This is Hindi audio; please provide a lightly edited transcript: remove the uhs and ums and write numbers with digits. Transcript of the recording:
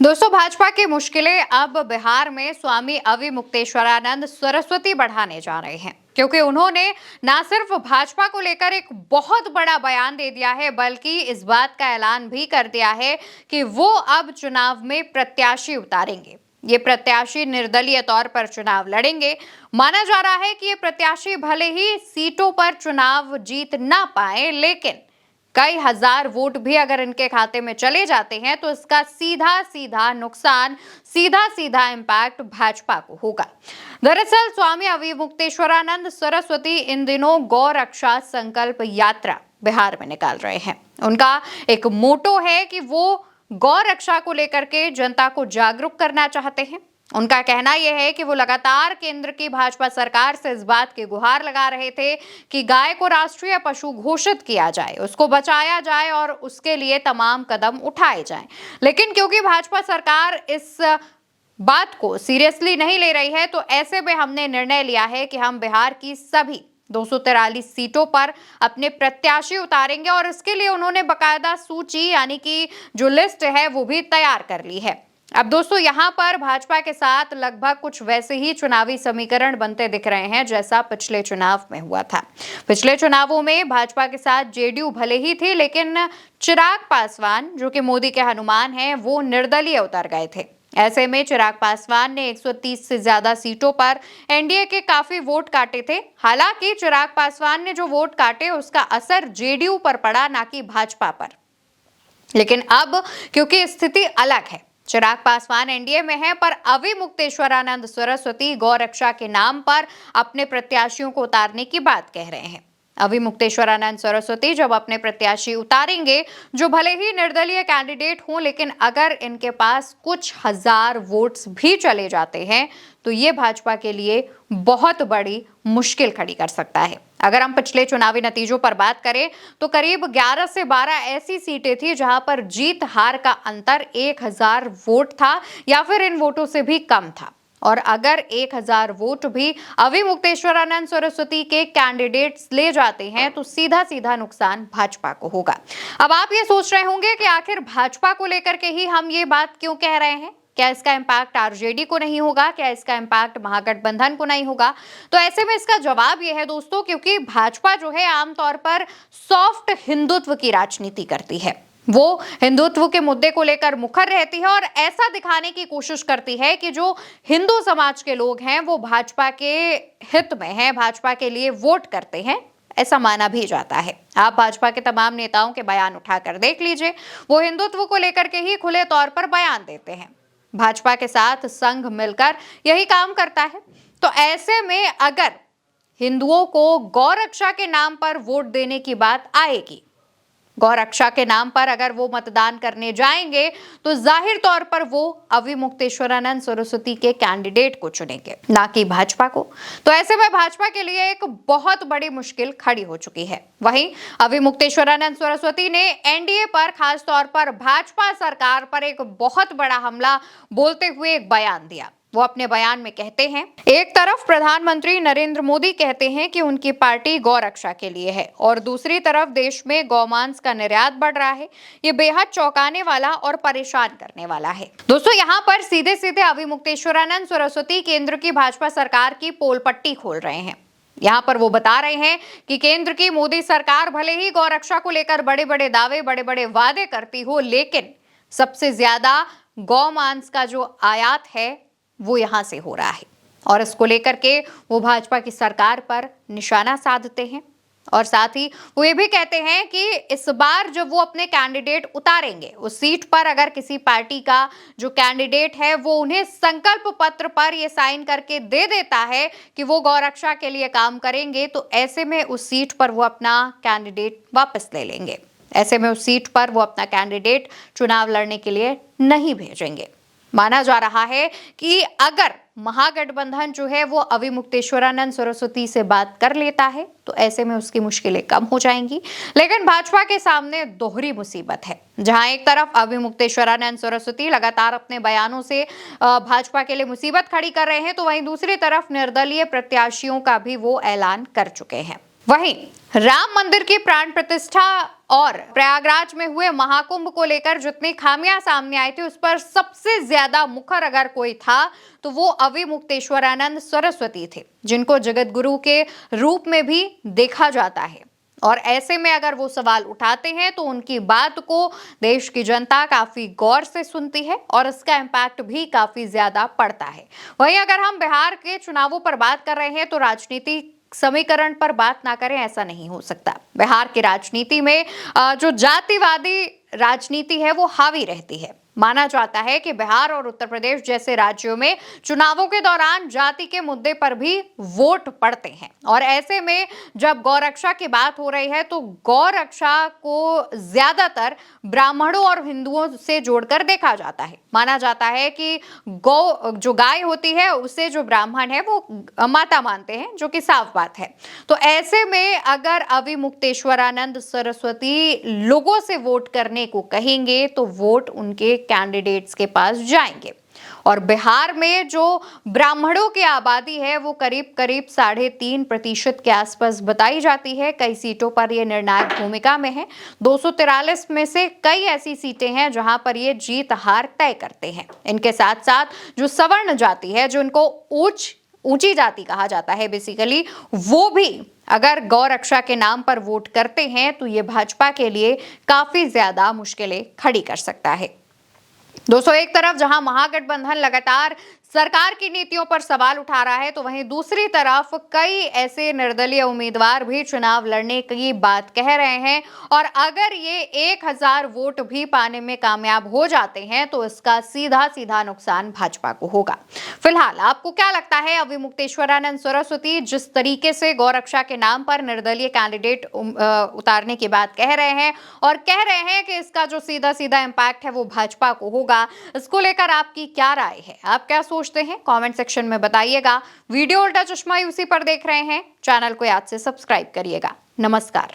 दोस्तों, भाजपा की मुश्किलें अब बिहार में स्वामी अविमुक्तेश्वरानंद सरस्वती बढ़ाने जा रहे हैं, क्योंकि उन्होंने ना सिर्फ भाजपा को लेकर एक बहुत बड़ा बयान दे दिया है, बल्कि इस बात का ऐलान भी कर दिया है कि वो अब चुनाव में प्रत्याशी उतारेंगे। ये प्रत्याशी निर्दलीय तौर पर चुनाव लड़ेंगे। माना जा रहा है कि ये प्रत्याशी भले ही सीटों पर चुनाव जीत ना पाए, लेकिन कई हजार वोट भी अगर इनके खाते में चले जाते हैं तो इसका सीधा सीधा नुकसान, सीधा सीधा इम्पैक्ट भाजपा को होगा। दरअसल स्वामी अविमुक्तेश्वरानंद सरस्वती इन दिनों गौ रक्षा संकल्प यात्रा बिहार में निकाल रहे हैं। उनका एक मोटो है कि वो गौ रक्षा को लेकर के जनता को जागरूक करना चाहते हैं। उनका कहना यह है कि वो लगातार केंद्र की भाजपा सरकार से इस बात की गुहार लगा रहे थे कि गाय को राष्ट्रीय पशु घोषित किया जाए, उसको बचाया जाए और उसके लिए तमाम कदम उठाए जाएं। लेकिन क्योंकि भाजपा सरकार इस बात को सीरियसली नहीं ले रही है, तो ऐसे में हमने निर्णय लिया है कि हम बिहार की सभी 243 सीटों पर अपने प्रत्याशी उतारेंगे और इसके लिए उन्होंने बकायदा सूची यानी कि जो लिस्ट है वो भी तैयार कर ली है। अब दोस्तों, यहां पर भाजपा के साथ लगभग कुछ वैसे ही चुनावी समीकरण बनते दिख रहे हैं जैसा पिछले चुनाव में हुआ था। पिछले चुनावों में भाजपा के साथ जेडीयू भले ही थी, लेकिन चिराग पासवान, जो कि मोदी के हनुमान हैं, वो निर्दलीय उतर गए थे। ऐसे में चिराग पासवान ने 130 से ज्यादा सीटों पर एनडीए के काफी वोट काटे थे। हालांकि चिराग पासवान ने जो वोट काटे उसका असर जेडीयू पर पड़ा, ना कि भाजपा पर। लेकिन अब क्योंकि स्थिति अलग है, चिराग पासवान एनडीए में है, पर अविमुक्तेश्वरानंद सरस्वती गौ रक्षा के नाम पर अपने प्रत्याशियों को उतारने की बात कह रहे हैं। अविमुक्तेश्वरानंद सरस्वती जब अपने प्रत्याशी उतारेंगे, जो भले ही निर्दलीय कैंडिडेट हों, लेकिन अगर इनके पास कुछ हजार वोट्स भी चले जाते हैं तो ये भाजपा के लिए बहुत बड़ी मुश्किल खड़ी कर सकता है। अगर हम पिछले चुनावी नतीजों पर बात करें तो करीब 11 से 12 ऐसी सीटें थी जहां पर जीत हार का अंतर 1000 वोट था या फिर इन वोटों से भी कम था। और अगर 1000 वोट भी अविमुक्तेश्वरानंद सरस्वती के कैंडिडेट्स ले जाते हैं तो सीधा सीधा नुकसान भाजपा को होगा। अब आप ये सोच रहे होंगे कि आखिर भाजपा को लेकर के ही हम ये बात क्यों कह रहे हैं? क्या इसका इम्पैक्ट आरजेडी को नहीं होगा? क्या इसका इम्पैक्ट महागठबंधन को नहीं होगा? तो ऐसे में इसका जवाब यह है दोस्तों, क्योंकि भाजपा जो है आमतौर पर सॉफ्ट हिंदुत्व की राजनीति करती है। वो हिंदुत्व के मुद्दे को लेकर मुखर रहती है और ऐसा दिखाने की कोशिश करती है कि जो हिंदू समाज के लोग हैं वो भाजपा के हित में हैं, भाजपा के लिए वोट करते हैं, ऐसा माना भी जाता है। आप भाजपा के तमाम नेताओं के बयान उठाकर देख लीजिए, वो हिंदुत्व को लेकर के ही खुले तौर पर बयान देते हैं। भाजपा के साथ संघ मिलकर यही काम करता है। तो ऐसे में अगर हिंदुओं को गौ रक्षा के नाम पर वोट देने की बात आएगी, गौ रक्षा के नाम पर अगर वो मतदान करने जाएंगे, तो जाहिर तौर पर वो अविमुक्तेश्वरानंद सरस्वती के कैंडिडेट को चुनेंगे, ना कि भाजपा को। तो ऐसे में भाजपा के लिए एक बहुत बड़ी मुश्किल खड़ी हो चुकी है। वहीं अविमुक्तेश्वरानंद सरस्वती ने एनडीए पर, खास तौर पर भाजपा सरकार पर एक बहुत बड़ा हमला बोलते हुए एक बयान दिया। वो अपने बयान में कहते हैं, एक तरफ प्रधानमंत्री नरेंद्र मोदी कहते हैं कि उनकी पार्टी गौ रक्षा के लिए है और दूसरी तरफ देश में गौमांस का निर्यात बढ़ रहा है। ये बेहद चौंकाने वाला और परेशान करने वाला है। दोस्तों, यहाँ पर सीधे सीधे अविमुक्तेश्वरानंद सरस्वती केंद्र की भाजपा सरकार की पोल पट्टी खोल रहे हैं। यहाँ पर वो बता रहे हैं कि केंद्र की मोदी सरकार भले ही गौ रक्षा को लेकर बड़े बड़े दावे, बड़े बड़े वादे करती हो, लेकिन सबसे ज्यादा गौ मांस का जो आयात है वो यहां से हो रहा है और इसको लेकर के वो भाजपा की सरकार पर निशाना साधते हैं। और साथ ही वो ये भी कहते हैं कि इस बार जब वो अपने कैंडिडेट उतारेंगे, उस सीट पर अगर किसी पार्टी का जो कैंडिडेट है वो उन्हें संकल्प पत्र पर ये साइन करके दे देता है कि वो गौ रक्षा के लिए काम करेंगे, तो ऐसे में उस सीट पर वो अपना कैंडिडेट वापस ले लेंगे। ऐसे में उस सीट पर वो अपना कैंडिडेट चुनाव लड़ने के लिए नहीं भेजेंगे। माना जा रहा है कि अगर महागठबंधन जो है वो अविमुक्तेश्वरानंद सरस्वती से बात कर लेता है तो ऐसे में उसकी मुश्किलें कम हो जाएंगी। लेकिन भाजपा के सामने दोहरी मुसीबत है, जहां एक तरफ अविमुक्तेश्वरानंद सरस्वती लगातार अपने बयानों से भाजपा के लिए मुसीबत खड़ी कर रहे हैं, तो वहीं दूसरी तरफ निर्दलीय प्रत्याशियों का भी वो ऐलान कर चुके हैं। वहीं राम मंदिर की प्राण प्रतिष्ठा और प्रयागराज में हुए महाकुंभ को लेकर जितनी खामियां सामने आई थी, उस पर सबसे ज्यादा मुखर अगर कोई था तो वो अविमुक्तेश्वरानंद सरस्वती थे, जिनको जगत गुरु के रूप में भी देखा जाता है। और ऐसे में अगर वो सवाल उठाते हैं तो उनकी बात को देश की जनता काफी गौर से सुनती है और इसका इम्पैक्ट भी काफी ज्यादा पड़ता है। वहीं अगर हम बिहार के चुनावों पर बात कर रहे हैं तो राजनीति समीकरण पर बात ना करें ऐसा नहीं हो सकता। बिहार की राजनीति में जो जातिवादी राजनीति है वो हावी रहती है। माना जाता है कि बिहार और उत्तर प्रदेश जैसे राज्यों में चुनावों के दौरान जाति के मुद्दे पर भी वोट पड़ते हैं और ऐसे में जब गौरक्षा की बात हो रही है तो गौरक्षा को ज्यादातर ब्राह्मणों और हिंदुओं से जोड़कर देखा जाता है। माना जाता है कि गौ जो गाय होती है उसे जो ब्राह्मण है वो माता मानते हैं, जो कि साफ बात है। तो ऐसे में अगर अविमुक्तेश्वरानंद सरस्वती लोगों से वोट करने को कहेंगे तो वोट उनके कैंडिडेट्स के पास जाएंगे। और बिहार में जो ब्राह्मणों की आबादी है वो करीब करीब 3.5% के आसपास बताई जाती है। कई सीटों पर ये निर्णायक भूमिका में है। 243 में से कई ऐसी सीटें हैं जहां पर ये जीत हार तय करते हैं। इनके साथ साथ जो सवर्ण जाति है, जो इनको ऊंची जाति कहा जाता है बेसिकली, वो भी अगर गौ रक्षा के नाम पर वोट करते हैं तो ये भाजपा के लिए काफी ज्यादा मुश्किलें खड़ी कर सकता है। दोस्तों, एक तरफ जहां महागठबंधन लगातार सरकार की नीतियों पर सवाल उठा रहा है तो वहीं दूसरी तरफ कई ऐसे निर्दलीय उम्मीदवार भी चुनाव लड़ने की बात कह रहे हैं और अगर ये 1000 वोट भी पाने में कामयाब हो जाते हैं तो इसका सीधा सीधा नुकसान भाजपा को होगा। फिलहाल आपको क्या लगता है, अविमुक्तेश्वरानंद सरस्वती जिस तरीके से गौरक्षा के नाम पर निर्दलीय कैंडिडेट उतारने की बात कह रहे हैं और कह रहे हैं कि इसका जो सीधा सीधा इंपैक्ट है वो भाजपा को होगा, इसको लेकर आपकी क्या राय है? आप क्या सोचते हैं? कमेंट सेक्शन में बताइएगा। वीडियो उल्टा चश्मा यूसी पर देख रहे हैं, चैनल को याद से सब्सक्राइब करिएगा। नमस्कार।